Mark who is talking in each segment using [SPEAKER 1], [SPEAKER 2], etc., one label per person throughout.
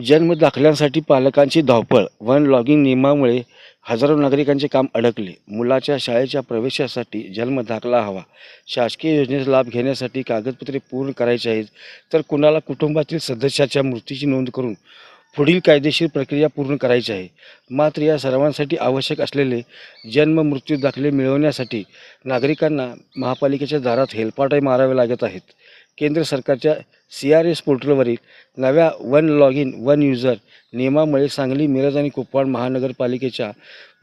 [SPEAKER 1] जन्म दाखल्यांसाठी पालकांची धावपळ. वन लॉगिंग नियमामुळे हजारो नागरिकांचे काम अडकले. मुलाच्या शाळेच्या प्रवेशासाठी जन्म दाखला हवा. शासकीय योजनेचा लाभ घेण्यासाठी कागदपत्रे पूर्ण करायची आहेत, तर कुणाला कुटुंबातील सदस्याच्या मृत्यूची नोंद करून पुढील कायदेशीर प्रक्रिया पूर्ण करायची आहे. मात्र या सर्वांसाठी आवश्यक असलेले जन्म मृत्यू दाखले मिळवण्यासाठी नागरिकांना महापालिकेच्या दारात हेलपाटे मारावे लागत आहेत. केंद्र सरकारच्या CRS पोर्टलवरील नव्या वन लॉगिन वन युजर नियमामुळे सांगली, मिरज आणि कुपवाड महानगरपालिकेच्या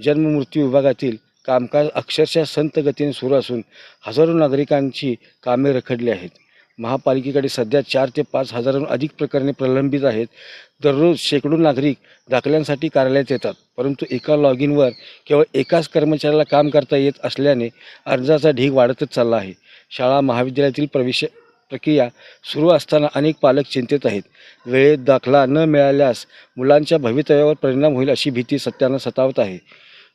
[SPEAKER 1] जन्ममृत्यू विभागातील कामकाज अक्षरशः संथ गतीने सुरू असून हजारो नागरिकांची कामे रखडली आहेत. महापालिकेकडे सध्या 4 ते 5 हजारांहून अधिक प्रकरणे प्रलंबित आहेत. दररोज शेकडो नागरिक दाखल्यांसाठी कार्यालयात येतात, परंतु एका लॉगिनवर केवळ एकाच कर्मचाऱ्याला काम करता येत असल्याने अर्जाचा ढीग वाढतच चालला आहे. शाळा महाविद्यालयातील प्रवेश प्रक्रिया सुरू असताना अनेक पालक चिंतेत आहेत. वेळेत दाखला न मिळाल्यास मुलांच्या भवितव्यावर परिणाम होईल अशी भीती सत्यानं सतावत आहे.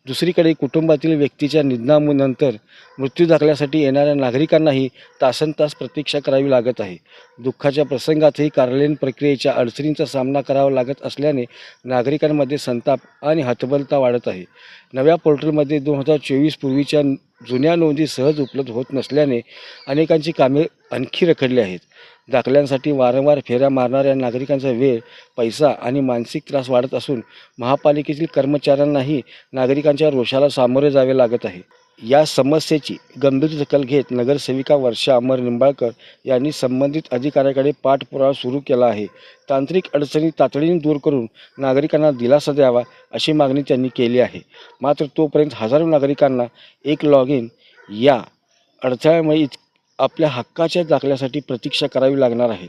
[SPEAKER 1] दुसरीकडे कुटुंबातील व्यक्तीच्या निधनानंतर मृत्यू दाखल्यासाठी येणाऱ्या नागरिकांनाही तासनतास प्रतीक्षा करावी लागत आहे. दुःखाच्या प्रसंगातही कार्यालयीन प्रक्रियेच्या अडचणींचा सामना करावा लागत असल्याने नागरिकांमध्ये संताप आणि हतबलता वाढत आहे. नव्या पोर्टलमध्ये 2024 पूर्वीच्या जुन्या नोंदी सहज उपलब्ध होत नसल्याने अनेकांची कामे आणखी रखडली आहेत. दाखल्यांसाठी वारंवार फेऱ्या मारणाऱ्या नागरिकांचा वेळ, पैसा आणि मानसिक त्रास वाढत असून महापालिकेतील कर्मचाऱ्यांनाही नागरिकांच्या रोषाला सामोरे जावे लागत आहे. या समस्येची गंभीर दखल घेत नगरसेविका वर्षा अमर निंबाळकर यांनी संबंधित अधिकाऱ्याकडे पाठपुरावा सुरू केला आहे. तांत्रिक अडचणी तातडीने दूर करून नागरिकांना दिलासा द्यावा अशी मागणी त्यांनी केली आहे. मात्र तोपर्यंत हजारो नागरिकांना एक लॉगिन या अडथळ्यामुळे आपल्या हक्काच्या दाखल्यासाठी प्रतीक्षा करावी लागणार आहे.